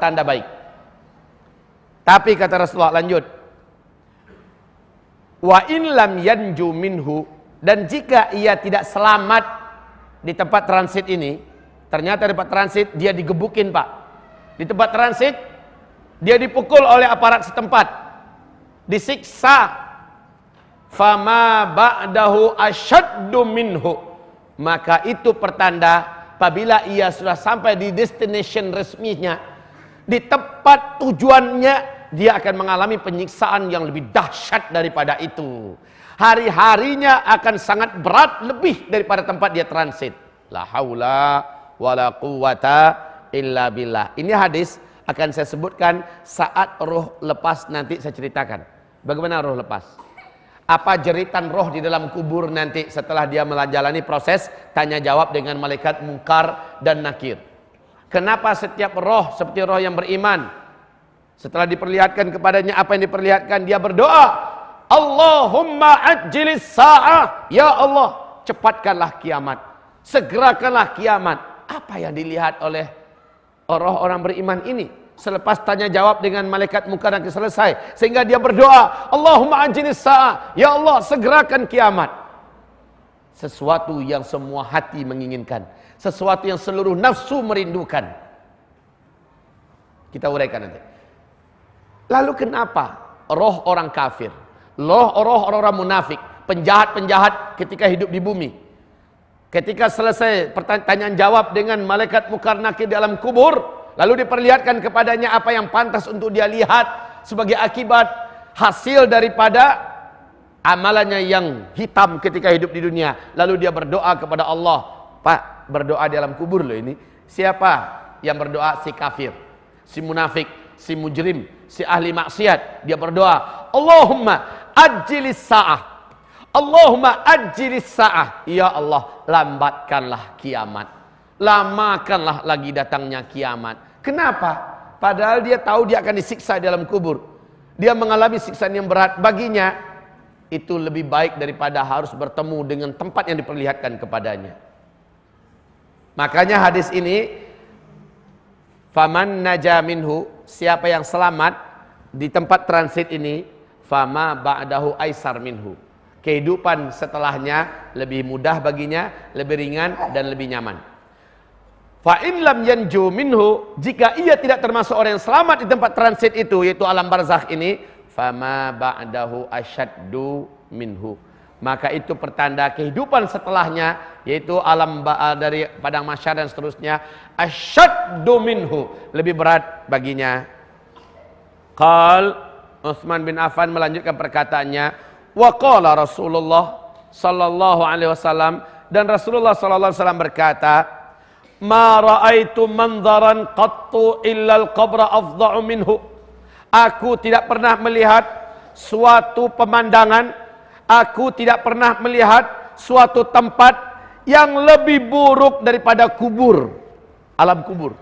tanda baik. Tapi kata Rasulullah lanjut, wa in lam yanju minhu, dan jika ia tidak selamat di tempat transit ini, ternyata di tempat transit dia digebukin Pak, di tempat transit dia dipukul oleh aparat setempat, disiksa, fama ba'dahu asyaddu minhu, maka itu pertanda apabila ia sudah sampai di destination resminya, di tempat tujuannya, dia akan mengalami penyiksaan yang lebih dahsyat daripada itu. Hari-harinya akan sangat berat lebih daripada tempat dia transit. La haula wala quwata illa billah. Ini hadis akan saya sebutkan saat roh lepas, nanti saya ceritakan bagaimana roh lepas. Apa jeritan roh di dalam kubur nanti setelah dia menjalani proses tanya jawab dengan malaikat Munkar dan Nakir. Kenapa setiap roh seperti roh yang beriman, setelah diperlihatkan kepadanya apa yang diperlihatkan, dia berdoa, Allahumma ajjilis sa'ah, ya Allah cepatkanlah kiamat, segerakanlah kiamat. Apa yang dilihat oleh orang-orang beriman ini selepas tanya jawab dengan malaikat Munkar dan Nakir selesai, sehingga dia berdoa, Allahumma ajjilis sa'ah, ya Allah segerakan kiamat. Sesuatu yang semua hati menginginkan, sesuatu yang seluruh nafsu merindukan. Kita uraikan nanti. Lalu kenapa roh orang kafir, roh orang-orang munafik, penjahat-penjahat ketika hidup di bumi, ketika selesai pertanyaan jawab dengan malaikat Munkar Nakir di alam kubur, lalu diperlihatkan kepadanya apa yang pantas untuk dia lihat sebagai akibat hasil daripada amalannya yang hitam ketika hidup di dunia, lalu dia berdoa kepada Allah. Pak, berdoa di alam kubur loh ini. Siapa yang berdoa? Si kafir, si munafik, si mujrim, si ahli maksiat. Dia berdoa, Allahumma ajjilis sa'ah, Allahumma ajjilis sa'ah, ya Allah lambatkanlah kiamat, lamakanlah lagi datangnya kiamat. Kenapa? Padahal dia tahu dia akan disiksa di dalam kubur, dia mengalami siksaan yang berat. Baginya itu lebih baik daripada harus bertemu dengan tempat yang diperlihatkan kepadanya. Makanya hadis ini, faman naja minhu, siapa yang selamat di tempat transit ini, fama ba'dahu aisar minhu, kehidupan setelahnya lebih mudah baginya, lebih ringan dan lebih nyaman. Fa in lam yanju minhu, jika ia tidak termasuk orang yang selamat di tempat transit itu, yaitu alam barzakh ini, fama ba'dahu asyaddu minhu, maka itu pertanda kehidupan setelahnya, yaitu alam dari padang mahsyar dan seterusnya, asyaddu minhu, lebih berat baginya. Qal Utsman bin Affan melanjutkan perkataannya, wa qala Rasulullah sallallahu alaihi wasallam, dan Rasulullah sallallahu alaihi wasallam berkata, ma raaitu manzaran qattu illa al-qabra afdha'u minhu, aku tidak pernah melihat suatu pemandangan, aku tidak pernah melihat suatu tempat yang lebih buruk daripada kubur, alam kubur.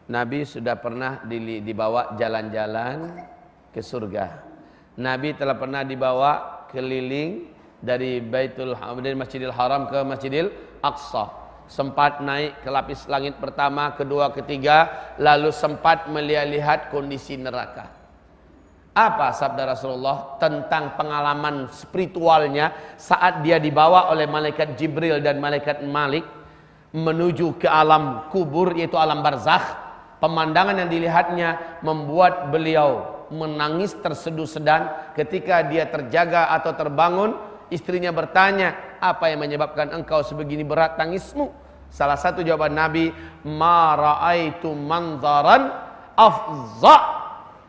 Nabi sudah pernah dibawa jalan-jalan ke surga. Nabi telah pernah dibawa keliling dari Masjidil Haram ke Masjidil Aqsa. Sempat naik ke lapis langit pertama, kedua, ketiga, lalu sempat melihat kondisi neraka. Apa sabda Rasulullah tentang pengalaman spiritualnya saat dia dibawa oleh malaikat Jibril dan malaikat Malik menuju ke alam kubur, yaitu alam barzakh? Pemandangan yang dilihatnya membuat beliau menangis terseduh-sedan. Ketika dia terjaga atau terbangun, istrinya bertanya, apa yang menyebabkan engkau sebegini berat tangismu? Salah satu jawaban Nabi, ma ra'aitu manzaran afza,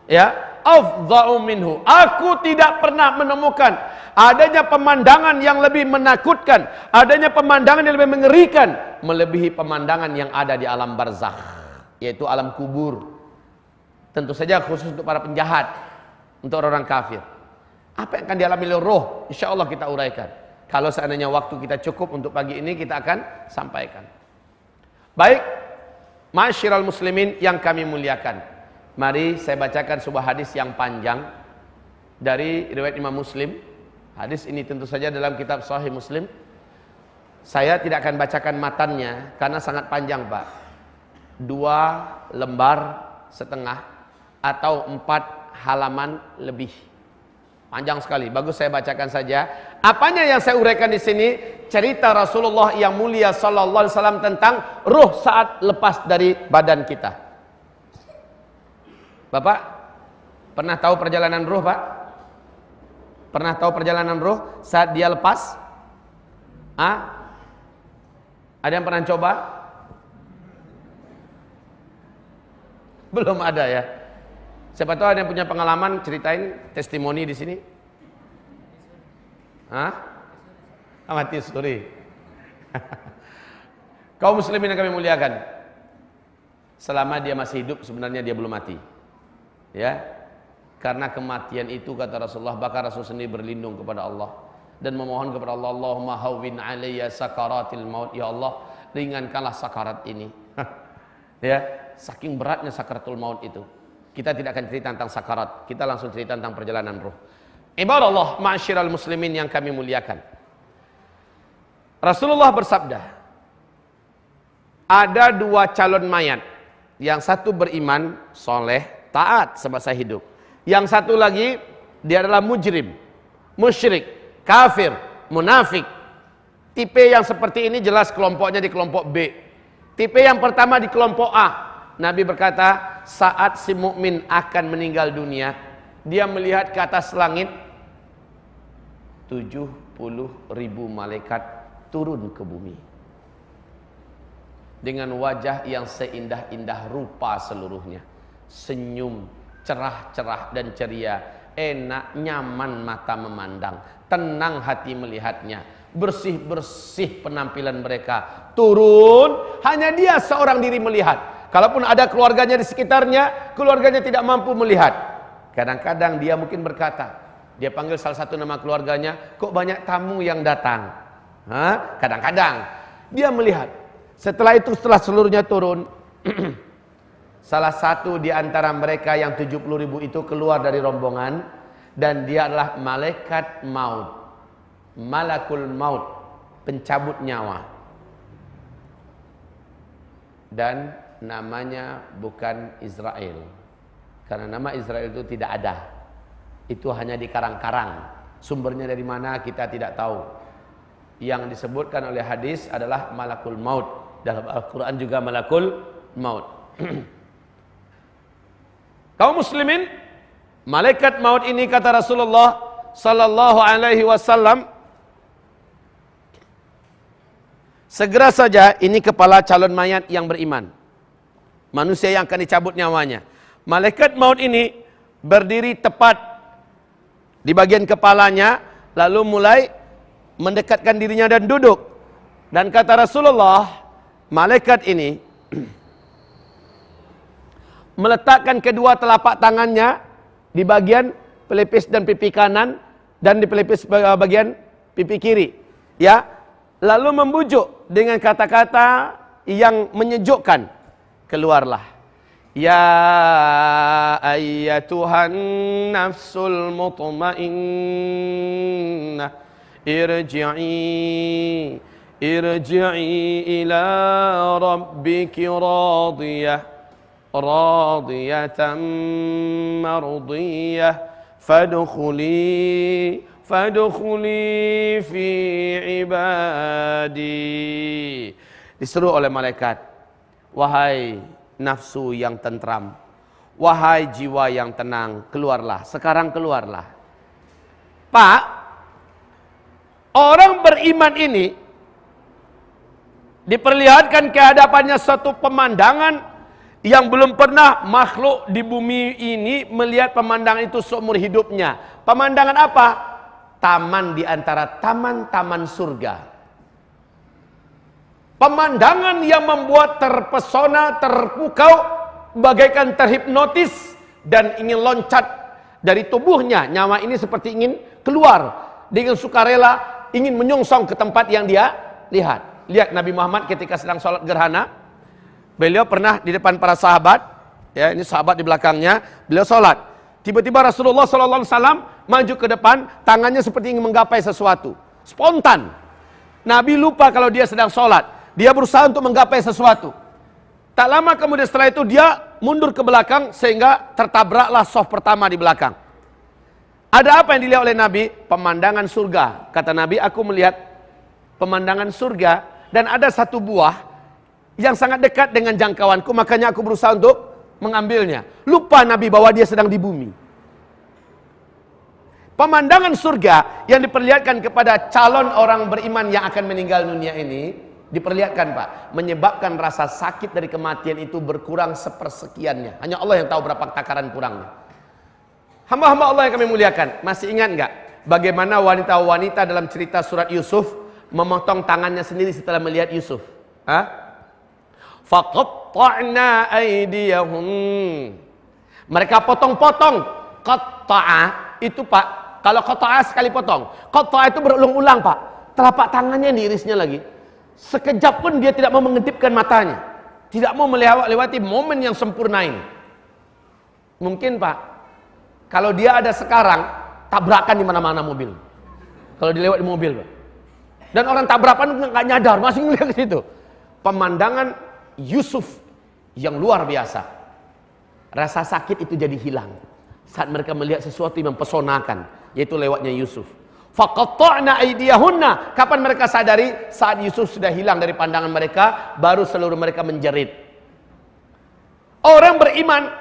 ya, afza'u minhu, aku tidak pernah menemukan adanya pemandangan yang lebih menakutkan, adanya pemandangan yang lebih mengerikan melebihi pemandangan yang ada di alam barzakh, yaitu alam kubur. Tentu saja khusus untuk para penjahat, untuk orang kafir. Apa yang akan dialami oleh roh, insya Allah kita uraikan. Kalau seandainya waktu kita cukup untuk pagi ini, kita akan sampaikan. Baik, ma'asyiral muslimin yang kami muliakan, mari saya bacakan sebuah hadis yang panjang dari riwayat Imam Muslim. Hadis ini tentu saja dalam kitab Sahih Muslim. Saya tidak akan bacakan matannya karena sangat panjang, Pak. 2,5 lembar atau 4 halaman lebih. Panjang sekali. Bagus saya bacakan saja. Apanya yang saya uraikan di sini? Cerita Rasulullah yang mulia sallallahu alaihi wasallam tentang ruh saat lepas dari badan kita. Bapak pernah tahu perjalanan ruh, Pak? Pernah tahu perjalanan ruh saat dia lepas? Ada yang pernah coba? Belum ada ya. Siapa tahu ada yang punya pengalaman, ceritain testimoni di sini. Mati suri. Kaum muslimin yang kami muliakan, selama dia masih hidup sebenarnya dia belum mati. Ya. Karena kematian itu kata Rasulullah, bahkan Rasul sendiri berlindung kepada Allah dan memohon kepada Allah, Allahumma hawwin alayya sakaratil maut, ya Allah, ringankanlah sakarat ini. Ya, saking beratnya sakaratul maut itu. Kita tidak akan cerita tentang sakarat, kita langsung cerita tentang perjalanan ruh. Ibadallah, ma'asyiral muslimin yang kami muliakan. Rasulullah bersabda, ada 2 calon mayat. Yang satu beriman, soleh, taat semasa hidup. Yang satu lagi, dia adalah mujrim, musyrik, kafir, munafik. Tipe yang seperti ini jelas kelompoknya di kelompok B. Tipe yang pertama di kelompok A. Nabi berkata, saat si mukmin akan meninggal dunia, dia melihat ke atas langit 70.000 malaikat turun ke bumi dengan wajah yang seindah-indah rupa seluruhnya, senyum cerah-cerah dan ceria, enak, nyaman mata memandang, tenang hati melihatnya, bersih-bersih penampilan mereka. Turun, hanya dia seorang diri melihat. Kalaupun ada keluarganya di sekitarnya, keluarganya tidak mampu melihat. Kadang-kadang dia mungkin berkata, dia panggil salah satu nama keluarganya, kok banyak tamu yang datang? Kadang-kadang dia melihat. Setelah itu, setelah seluruhnya turun, salah satu di antara mereka yang 70.000 itu keluar dari rombongan, dan dia adalah malaikat maut, malakul maut, pencabut nyawa. Dan namanya bukan Israel, karena nama Israel itu tidak ada, itu hanya di karang-karang. Sumbernya dari mana kita tidak tahu. Yang disebutkan oleh hadis adalah malakul maut, dalam Al-Quran juga malakul maut. Kaum muslimin, malaikat maut ini kata Rasulullah sallallahu alaihi wasallam, segera saja ini kepala calon mayat yang beriman, manusia yang akan dicabut nyawanya. Malaikat maut ini berdiri tepat di bagian kepalanya, lalu mulai mendekatkan dirinya dan duduk. Dan kata Rasulullah, malaikat ini meletakkan kedua telapak tangannya di bagian pelipis dan pipi kanan dan di pelipis bagian pipi kiri, ya, lalu membujuk dengan kata-kata yang menyejukkan, keluarlah, ya ayyatuhan nafsul mutmainnah irji'i ila rabbiki radiyatan mardiyah fadkhuli fi ibadi. Disuruh oleh malaikat, wahai nafsu yang tentram, wahai jiwa yang tenang, keluarlah, sekarang keluarlah. Pak, orang beriman ini diperlihatkan ke hadapannya satu pemandangan yang belum pernah makhluk di bumi ini melihat pemandangan itu seumur hidupnya. Pemandangan apa? Taman di antara taman-taman surga. Pemandangan yang membuat terpesona, terpukau, bagaikan terhipnotis dan ingin loncat dari tubuhnya. Nyawa ini seperti ingin keluar dengan sukarela, ingin menyongsong ke tempat yang dia lihat. Lihat Nabi Muhammad ketika sedang sholat gerhana, beliau pernah di depan para sahabat, ya, ini sahabat di belakangnya, beliau sholat. Tiba-tiba Rasulullah SAW maju ke depan, tangannya seperti ingin menggapai sesuatu. Spontan. Nabi lupa kalau dia sedang sholat. Dia berusaha untuk menggapai sesuatu. Tak lama kemudian setelah itu dia mundur ke belakang sehingga tertabraklah saf pertama di belakang. Ada apa yang dilihat oleh Nabi? Pemandangan surga. Kata Nabi, aku melihat pemandangan surga dan ada satu buah yang sangat dekat dengan jangkauanku, makanya aku berusaha untuk mengambilnya. Lupa Nabi bahwa dia sedang di bumi. Pemandangan surga yang diperlihatkan kepada calon orang beriman yang akan meninggal dunia ini, diperlihatkan Pak, menyebabkan rasa sakit dari kematian itu berkurang sepersekiannya. Hanya Allah yang tahu berapa takaran kurangnya. Hamba-hamba Allah yang kami muliakan, masih ingat nggak bagaimana wanita-wanita dalam cerita surat Yusuf memotong tangannya sendiri setelah melihat Yusuf? Faqatta'na aydiyahum. Mereka potong-potong. Qatta'a itu Pak, kalau qatta'a sekali potong. Qatta'a itu berulang-ulang Pak. Telapak tangannya diirisnya lagi. Sekejap pun dia tidak mau mengedipkan matanya. Tidak mau melewati momen yang sempurna ini. Mungkin Pak, kalau dia ada sekarang, tabrakan di mana-mana mobil. Kalau dia lewat di mobil Pak. Dan orang tabrakan nggak nyadar, masih ngeliat ke situ. Pemandangan Yusuf yang luar biasa. Rasa sakit itu jadi hilang saat mereka melihat sesuatu yang mempesonakan, yaitu lewatnya Yusuf. Faqatta'na aydiyahunna. Kapan mereka sadari? Saat Yusuf sudah hilang dari pandangan mereka, baru seluruh mereka menjerit. Orang beriman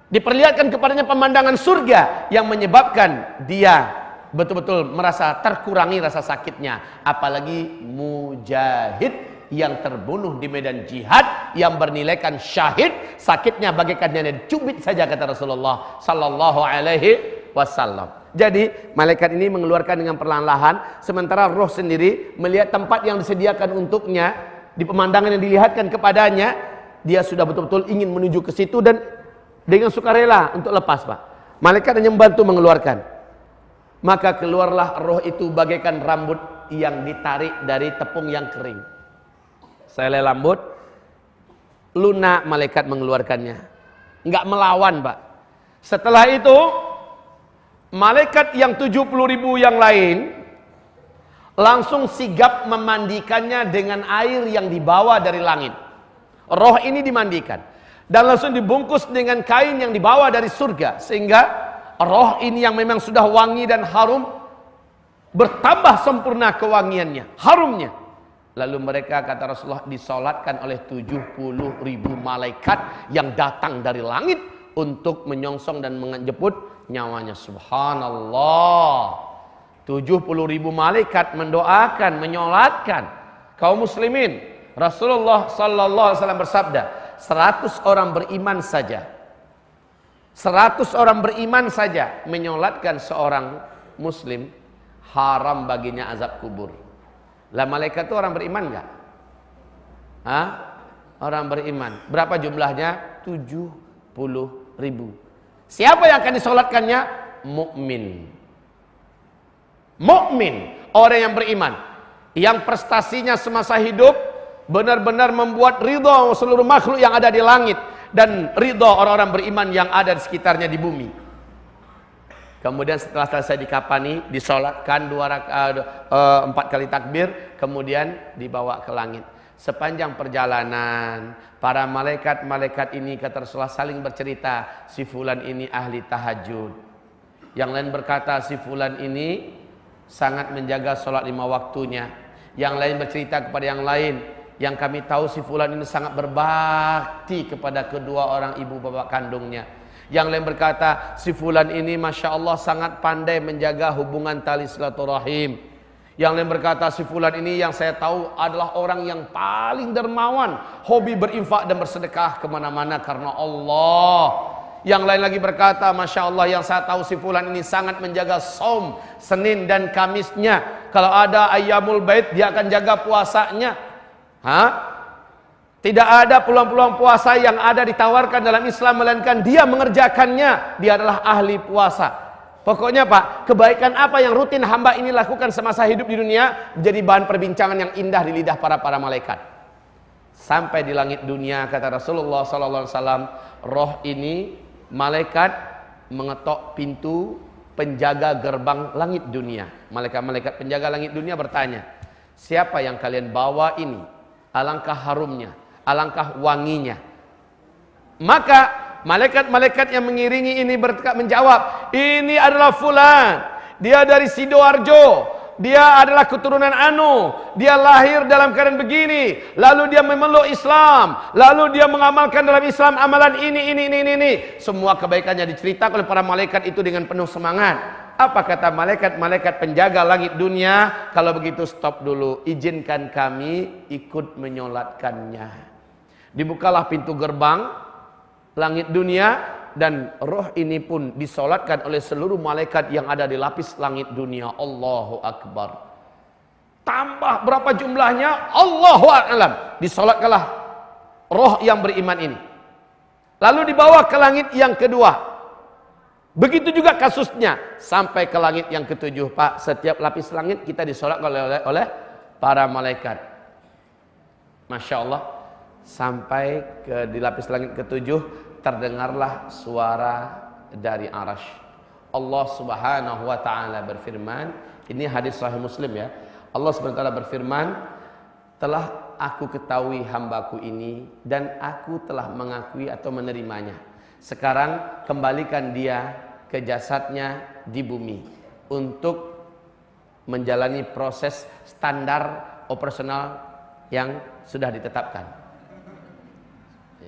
diperlihatkan kepadanya pemandangan surga yang menyebabkan dia betul-betul merasa terkurangi rasa sakitnya. Apalagi mujahid yang terbunuh di medan jihad, yang bernilaikan syahid, sakitnya bagaikan yang dicubit saja, kata Rasulullah sallallahu alaihi wasallam. Jadi malaikat ini mengeluarkan dengan perlahan-lahan, sementara roh sendiri melihat tempat yang disediakan untuknya di pemandangan yang dilihatkan kepadanya, dia sudah betul-betul ingin menuju ke situ dan dengan sukarela untuk lepas Pak. Malaikat hanya membantu mengeluarkan. Maka keluarlah roh itu bagaikan rambut yang ditarik dari tepung yang kering. Selai rambut, lunak malaikat mengeluarkannya. Enggak melawan Pak. Setelah itu, malaikat yang 70.000 yang lain langsung sigap memandikannya dengan air yang dibawa dari langit. Roh ini dimandikan dan langsung dibungkus dengan kain yang dibawa dari surga, sehingga roh ini yang memang sudah wangi dan harum bertambah sempurna kewangiannya, harumnya. Lalu mereka, kata Rasulullah, disolatkan oleh 70.000 malaikat yang datang dari langit untuk menyongsong dan menjemput nyawanya. Subhanallah. 70.000 malaikat mendoakan, menyolatkan kaum muslimin. Rasulullah sallallahu alaihi wasallam bersabda, 100 orang beriman saja, 100 orang beriman saja menyolatkan seorang muslim, haram baginya azab kubur. Lah malaikat itu orang beriman enggak? Orang beriman. Berapa jumlahnya? 70.000. Siapa yang akan disolatkannya? Mukmin. Mukmin, orang yang beriman, yang prestasinya semasa hidup benar-benar membuat ridha seluruh makhluk yang ada di langit dan ridha orang-orang beriman yang ada di sekitarnya di bumi. Kemudian setelah selesai dikafani, disolatkan 4 kali takbir, kemudian dibawa ke langit. Sepanjang perjalanan, para malaikat-malaikat ini, kata Rasulullah, saling bercerita, si fulan ini ahli tahajud. Yang lain berkata, si fulan ini sangat menjaga sholat 5 waktunya. Yang lain bercerita kepada yang lain, yang kami tahu si fulan ini sangat berbakti kepada kedua orang ibu bapak kandungnya. Yang lain berkata, si fulan ini Masya Allah sangat pandai menjaga hubungan tali silaturahim. Yang lain berkata, si fulan ini yang saya tahu adalah orang yang paling dermawan, hobi berinfak dan bersedekah kemana-mana karena Allah. Yang lain lagi berkata, Masya Allah, yang saya tahu si fulan ini sangat menjaga saum Senin dan Kamisnya. Kalau ada ayyamul bait, dia akan jaga puasanya. Tidak ada peluang-peluang puasa yang ada ditawarkan dalam Islam, melainkan dia mengerjakannya. Dia adalah ahli puasa. Pokoknya Pak, kebaikan apa yang rutin hamba ini lakukan semasa hidup di dunia menjadi bahan perbincangan yang indah di lidah para malaikat. Sampai di langit dunia, kata Rasulullah SAW, roh ini malaikat mengetok pintu penjaga gerbang langit dunia. Malaikat-malaikat penjaga langit dunia bertanya, siapa yang kalian bawa ini? Alangkah harumnya, alangkah wanginya. Maka malaikat-malaikat yang mengiringi ini menjawab, ini adalah fulan, dia dari Sidoarjo, dia adalah keturunan Anu, dia lahir dalam keadaan begini, lalu dia memeluk Islam, lalu dia mengamalkan dalam Islam amalan ini. Semua kebaikannya diceritakan oleh para malaikat itu dengan penuh semangat. Apa kata malaikat-malaikat penjaga langit dunia? Kalau begitu stop dulu, izinkan kami ikut menyolatkannya. Dibukalah pintu gerbang langit dunia, dan roh ini pun disolatkan oleh seluruh malaikat yang ada di lapis langit dunia. Allahu Akbar. Tambah berapa jumlahnya? Allahu a'lam. Disolatkanlah roh yang beriman ini. Lalu dibawa ke langit yang kedua. Begitu juga kasusnya sampai ke langit yang ketujuh, Pak. Setiap lapis langit kita disolatkan oleh para malaikat. Masya Allah. Sampai di lapis langit ketujuh, terdengarlah suara dari arasy. Allah Subhanahu wa taala berfirman, ini hadis sahih Muslim ya. Allah Subhanahu wa taala berfirman, telah aku ketahui hambaku ini dan aku telah mengakui atau menerimanya. Sekarang kembalikan dia ke jasadnya di bumi untuk menjalani proses standar operasional yang sudah ditetapkan.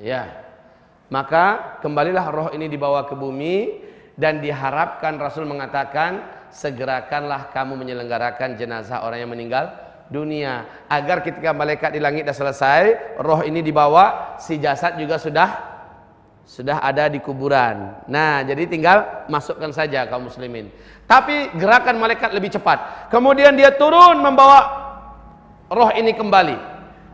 Ya. Maka kembalilah roh ini dibawa ke bumi, dan diharapkan Rasul mengatakan, segerakanlah kamu menyelenggarakan jenazah orang yang meninggal dunia, agar ketika malaikat di langit dah selesai, roh ini dibawa, si jasad juga sudah ada di kuburan. Nah, jadi tinggal masukkan saja kaum muslimin. Tapi gerakan malaikat lebih cepat. Kemudian dia turun membawa roh ini kembali.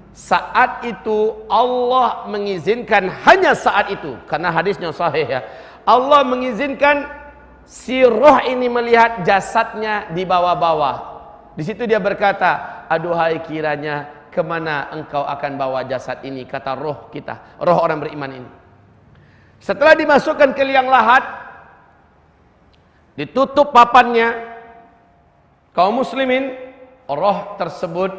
Saat itu Allah mengizinkan, hanya saat itu, karena hadisnya sahih ya, Allah mengizinkan si roh ini melihat jasadnya di bawah-bawah. Di situ dia berkata, aduhai kiranya kemana engkau akan bawa jasad ini, kata roh kita, roh orang beriman ini. Setelah dimasukkan ke liang lahat, ditutup papannya, kaum muslimin, roh tersebut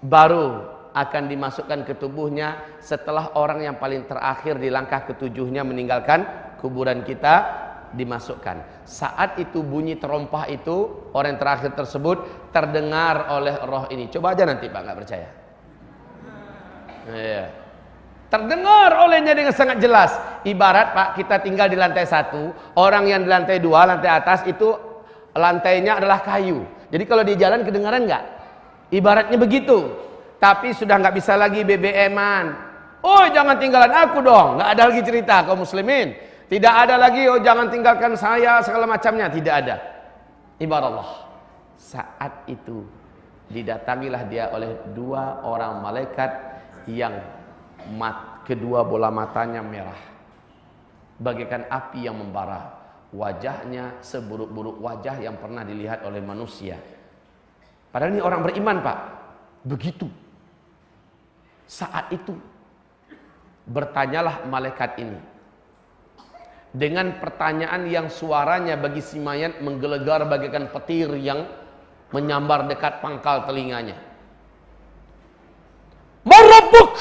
baru akan dimasukkan ke tubuhnya setelah orang yang paling terakhir di langkah ketujuhnya meninggalkan kuburan kita dimasukkan. Saat itu bunyi terompah itu, orang yang terakhir tersebut terdengar oleh roh ini. Coba aja nanti Pak, nggak percaya. Iya. Terdengar olehnya dengan sangat jelas. Ibarat Pak, kita tinggal di lantai 1, orang yang di lantai 2, lantai atas itu lantainya adalah kayu. Jadi kalau di jalan kedengaran nggak? Ibaratnya begitu. Tapi sudah nggak bisa lagi BBM-an. Oh, jangan tinggalkan aku dong. Nggak ada lagi cerita kaum muslimin. Tidak ada lagi, oh jangan tinggalkan saya segala macamnya. Tidak ada. Ibarat Allah. Saat itu didatangilah dia oleh dua orang malaikat yang kedua bola matanya merah, bagaikan api yang membara. Wajahnya seburuk-buruk wajah yang pernah dilihat oleh manusia. Padahal ini orang beriman Pak. Begitu. Saat itu bertanyalah malaikat ini dengan pertanyaan yang suaranya bagi si mayat menggelegar bagaikan petir yang menyambar dekat pangkal telinganya. Man rabbuk?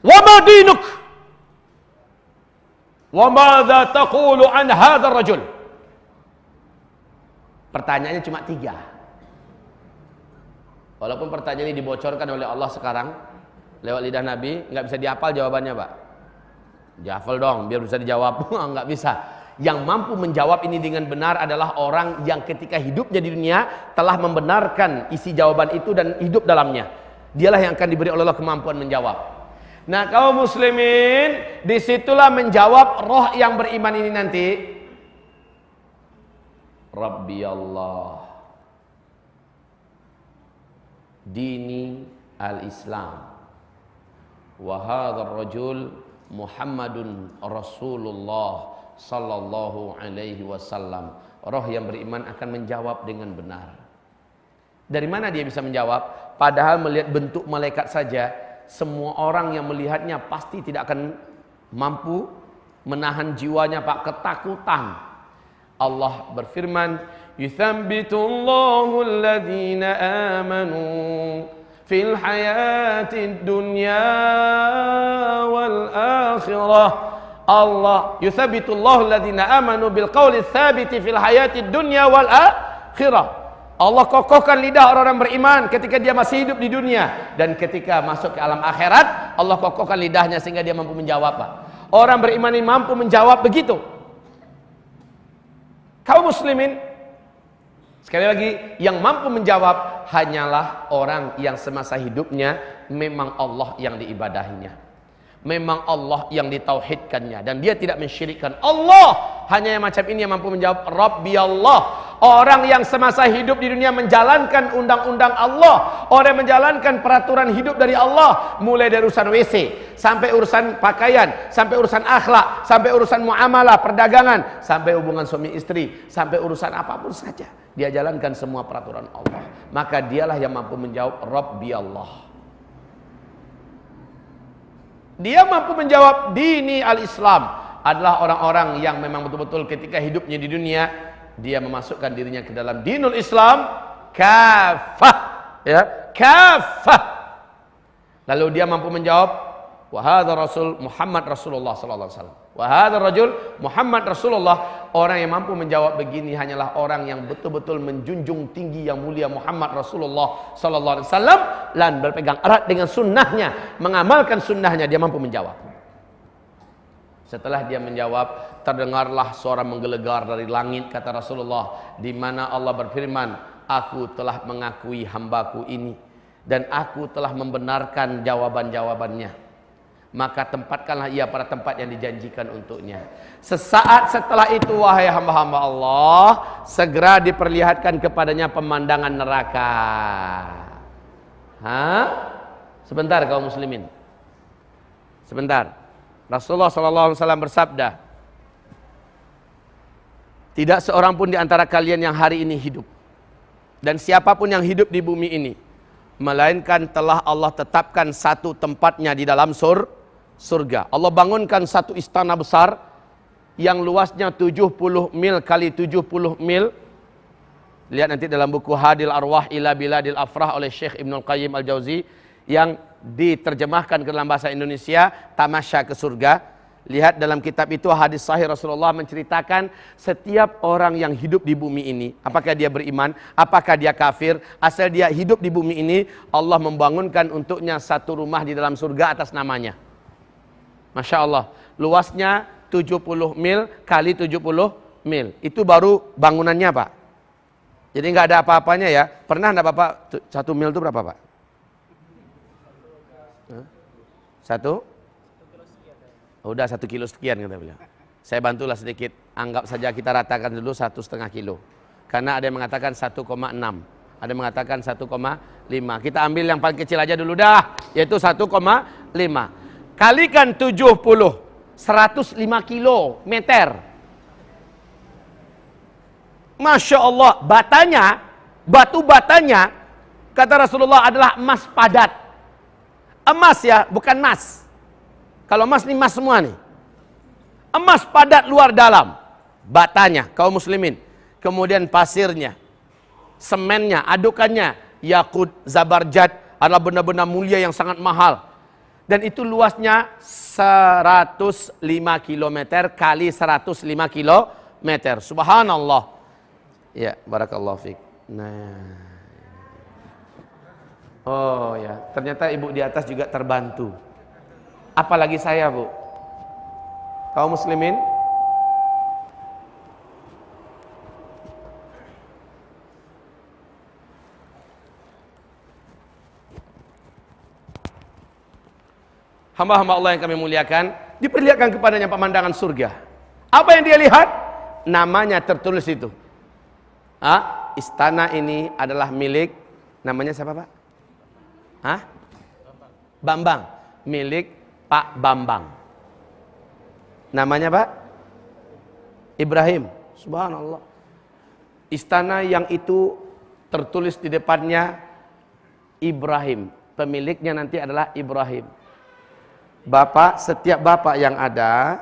Wa ma dinuk? Wa madza taqulu an hadzal rajul? Pertanyaannya cuma 3. Walaupun pertanyaan ini dibocorkan oleh Allah sekarang lewat lidah Nabi, nggak bisa dihafal jawabannya Pak. Dihafal dong biar bisa dijawab. Nggak bisa. Yang mampu menjawab ini dengan benar adalah orang yang ketika hidupnya di dunia telah membenarkan isi jawaban itu dan hidup dalamnya. Dialah yang akan diberi oleh Allah kemampuan menjawab. Nah kaum muslimin, disitulah menjawab roh yang beriman ini nanti. Rabbi Allah, dini al-Islam, wa hadzal rajul Muhammadun Rasulullah sallallahu alaihi wasallam. Roh yang beriman akan menjawab dengan benar. Dari mana dia bisa menjawab? Padahal melihat bentuk malaikat saja, semua orang yang melihatnya pasti tidak akan mampu menahan jiwanya Pak, ketakutan. Allah berfirman, "Yuthabbitullahu alladhina amanu fil hayatid dunya wal akhirah." Allah yuthabbitullahu alladhina amanu bil qawli tsabiti fil hayatid dunya wal akhirah. Allah kokohkan lidah orang-orang beriman ketika dia masih hidup di dunia, dan ketika masuk ke alam akhirat Allah kokohkan lidahnya sehingga dia mampu menjawab, Pak. Orang beriman ini mampu menjawab begitu. Kaum muslimin, sekali lagi, yang mampu menjawab hanyalah orang yang semasa hidupnya memang Allah yang diibadahinya, memang Allah yang ditauhidkannya, dan dia tidak mensyirikkan Allah. Hanya yang macam ini yang mampu menjawab Rabbi Allah. Orang yang semasa hidup di dunia menjalankan undang-undang Allah, orang yang menjalankan peraturan hidup dari Allah, mulai dari urusan WC, sampai urusan pakaian, sampai urusan akhlak, sampai urusan muamalah, perdagangan, sampai hubungan suami istri, sampai urusan apapun saja, dia jalankan semua peraturan Allah. Maka dialah yang mampu menjawab Rabbi Allah. Dia mampu menjawab dini al-Islam adalah orang-orang yang memang betul-betul ketika hidupnya di dunia dia memasukkan dirinya ke dalam dinul Islam kafah, ya, kafah. Lalu dia mampu menjawab wa hadza rasul Muhammad Rasulullah sallallahu alaihi wasallam. Wa hadzal rajul Muhammad Rasulullah. Orang yang mampu menjawab begini hanyalah orang yang betul-betul menjunjung tinggi yang mulia Muhammad Rasulullah sallallahu alaihi wasallam dan berpegang erat dengan sunnahnya, mengamalkan sunnahnya. Dia mampu menjawab. Setelah dia menjawab, terdengarlah suara menggelegar dari langit, kata Rasulullah, di mana Allah berfirman, "Aku telah mengakui hambaku ini dan aku telah membenarkan jawaban-jawabannya. Maka tempatkanlah ia pada tempat yang dijanjikan untuknya." Sesaat setelah itu, wahai hamba-hamba Allah, segera diperlihatkan kepadanya pemandangan neraka. Sebentar kaum muslimin, sebentar. Rasulullah SAW bersabda, tidak seorang pun di antara kalian yang hari ini hidup, dan siapapun yang hidup di bumi ini, melainkan telah Allah tetapkan satu tempatnya di dalam surga. Allah bangunkan satu istana besar yang luasnya 70 mil kali 70 mil. Lihat nanti dalam buku Hadil Arwah ila Biladil Afrah oleh Syekh Ibnul Qayyim Al-Jauzi, yang diterjemahkan ke dalam bahasa Indonesia Tamasya ke Surga. Lihat dalam kitab itu hadis sahih Rasulullah menceritakan setiap orang yang hidup di bumi ini, apakah dia beriman, apakah dia kafir, asal dia hidup di bumi ini, Allah membangunkan untuknya satu rumah di dalam surga atas namanya. Masya Allah, luasnya 70 mil kali 70 mil. Itu baru bangunannya, Pak. Jadi nggak ada apa-apanya ya. Pernah enggak Bapak 1 mil itu berapa, Pak? 1 kilo sekian kata beliau. Saya bantulah sedikit. Anggap saja kita ratakan dulu 1,5 kilo. Karena ada yang mengatakan 1,6, ada yang mengatakan 1,5. Kita ambil yang paling kecil aja dulu dah, yaitu 1,5. Kalikan 70, 105 kilometer. Masya Allah, batu batanya, kata Rasulullah, adalah emas padat. Emas ya, bukan mas. Kalau emas ini emas semua nih. Emas padat luar dalam. Batanya, kaum muslimin. Kemudian pasirnya, semennya, adukannya, yakut, zabarjad, adalah benda-benda mulia yang sangat mahal. Dan itu luasnya 105 km kali 105 km. Subhanallah. Ya, barakallahu fiik. Nah. Oh ya, ternyata ibu di atas juga terbantu. Apalagi saya, Bu. Kaum muslimin, hamba-hamba Allah yang kami muliakan, diperlihatkan kepadanya pemandangan surga. Apa yang dia lihat? Namanya tertulis itu. Istana ini adalah milik, namanya siapa, Pak? Bambang. Milik Pak Bambang. Namanya Pak Ibrahim. Subhanallah. Istana yang itu tertulis di depannya Ibrahim. Pemiliknya nanti adalah Ibrahim. Bapak, setiap bapak yang ada,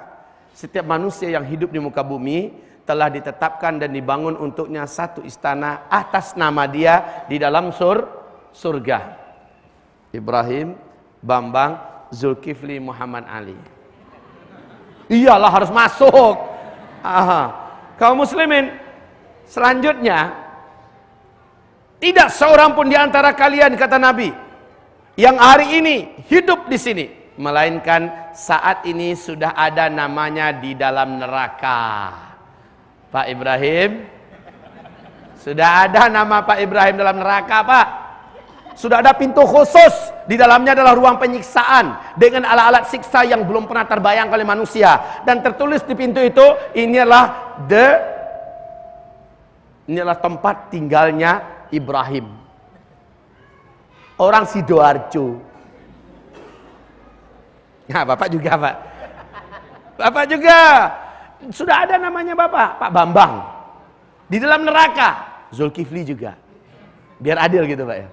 setiap manusia yang hidup di muka bumi, telah ditetapkan dan dibangun untuknya satu istana atas nama dia di dalam surga. Ibrahim, Bambang, Zulkifli, Muhammad Ali. Iyalah harus masuk. Kaum muslimin, selanjutnya, tidak seorang pun di antara kalian, kata Nabi, yang hari ini hidup di sini, melainkan saat ini sudah ada namanya di dalam neraka. Pak Ibrahim, sudah ada nama Pak Ibrahim dalam neraka, Pak. Sudah ada pintu khusus, di dalamnya adalah ruang penyiksaan dengan alat-alat siksa yang belum pernah terbayang oleh manusia. Dan tertulis di pintu itu, inilah tempat tinggalnya Ibrahim, orang Sidoarjo. Nah, Bapak juga, Pak. Bapak juga. Sudah ada namanya Bapak, Pak Bambang. Di dalam neraka, Zulkifli juga. Biar adil gitu, Pak ya.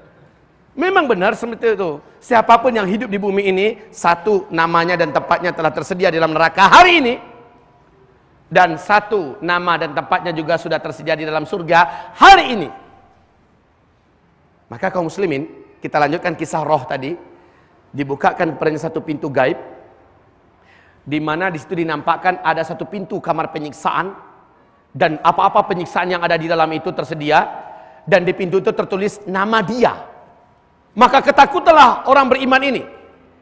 Memang benar seperti itu. Siapapun yang hidup di bumi ini, satu namanya dan tempatnya telah tersedia di dalam neraka hari ini. Dan satu nama dan tempatnya juga sudah tersedia di dalam surga hari ini. Maka kaum muslimin, kita lanjutkan kisah roh tadi. Dibukakan kepadanya satu pintu gaib, di mana di situ dinampakkan ada satu pintu kamar penyiksaan, dan apa-apa penyiksaan yang ada di dalam itu tersedia, dan di pintu itu tertulis nama dia. Maka ketakutanlah orang beriman ini,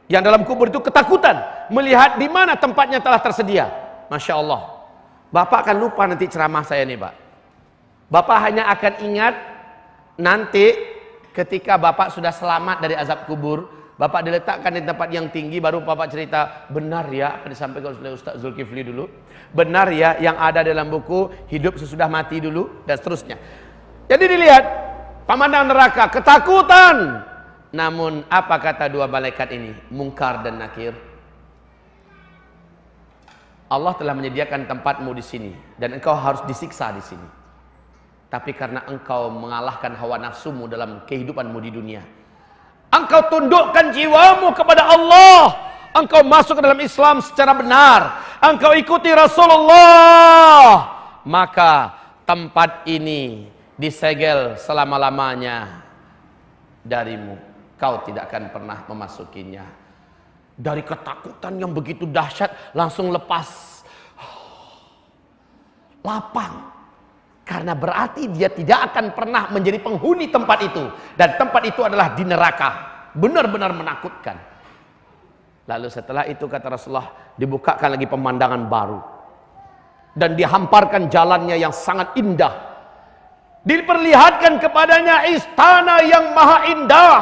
yang dalam kubur itu ketakutan melihat di mana tempatnya telah tersedia. Masya Allah. Bapak akan lupa nanti ceramah saya nih, Pak. Bapak hanya akan ingat nanti ketika Bapak sudah selamat dari azab kubur, Bapak diletakkan di tempat yang tinggi, baru Bapak cerita, benar ya apa disampaikan oleh Ustaz Zulkifli dulu, benar ya yang ada dalam buku hidup sesudah mati dulu, dan seterusnya. Jadi dilihat pemandang neraka, ketakutan. Namun apa kata dua malaikat ini, Munkar dan Nakir? Allah telah menyediakan tempatmu di sini dan engkau harus disiksa di sini. Tapi karena engkau mengalahkan hawa nafsumu dalam kehidupanmu di dunia, engkau tundukkan jiwamu kepada Allah, engkau masuk ke dalam Islam secara benar, engkau ikuti Rasulullah, maka tempat ini disegel selama-lamanya darimu, kau tidak akan pernah memasukinya. Dari ketakutan yang begitu dahsyat langsung lepas lapang, karena berarti dia tidak akan pernah menjadi penghuni tempat itu, dan tempat itu adalah di neraka. Benar-benar menakutkan. Lalu setelah itu kata Rasulullah, dibukakan lagi pemandangan baru dan dihamparkan jalannya yang sangat indah, diperlihatkan kepadanya istana yang maha indah.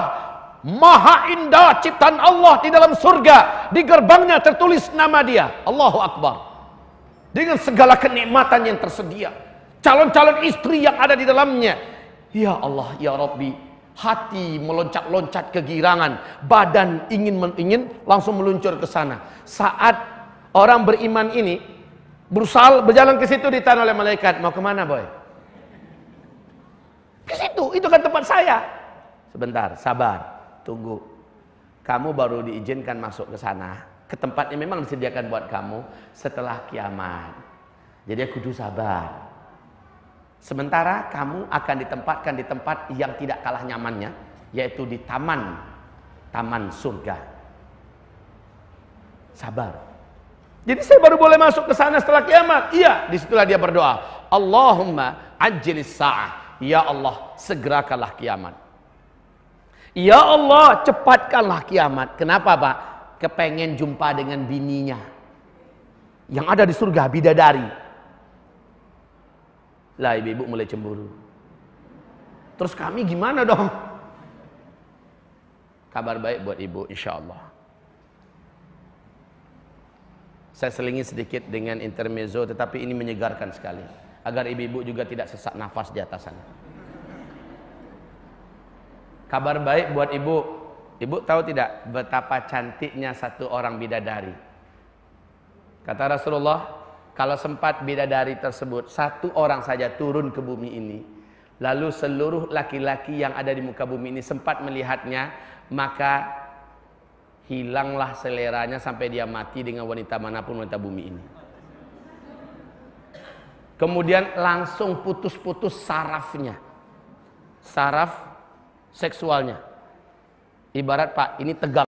Maha indah ciptaan Allah di dalam surga. Di gerbangnya tertulis nama dia, Allahu Akbar, dengan segala kenikmatan yang tersedia, calon-calon istri yang ada di dalamnya. Ya Allah, ya Rabbi, hati meloncat-loncat kegirangan, badan ingin langsung meluncur ke sana. Saat orang beriman ini berusaha berjalan ke situ, ditanya oleh malaikat, mau kemana boy? Ke situ, itu kan tempat saya. Sebentar, sabar, tunggu. Kamu baru diizinkan masuk ke sana, ke tempat yang memang disediakan buat kamu setelah kiamat. Jadi aku kudu sabar. Sementara kamu akan ditempatkan di tempat yang tidak kalah nyamannya, yaitu di taman surga. Sabar. Jadi saya baru boleh masuk ke sana setelah kiamat. Iya, disitulah dia berdoa, Allahumma ajjilis sa'ah. Ya Allah, segerakanlah kiamat. Ya Allah, cepatkanlah kiamat. Kenapa, Pak? Kepengen jumpa dengan bininya yang ada di surga, bidadari. Lah, ibu-ibu mulai cemburu. Terus kami gimana dong? Kabar baik buat ibu, insya Allah. Saya selingi sedikit dengan intermezzo, tetapi ini menyegarkan sekali, agar ibu-ibu juga tidak sesak nafas di atas sana. Kabar baik buat ibu. Ibu tahu tidak betapa cantiknya satu orang bidadari? Kata Rasulullah, kalau sempat bidadari tersebut satu orang saja turun ke bumi ini, lalu seluruh laki-laki yang ada di muka bumi ini sempat melihatnya, maka hilanglah seleranya sampai dia mati dengan wanita manapun wanita bumi ini. kemudian langsung putus-putus sarafnya, saraf seksualnya. Ibarat Pak, ini tegang.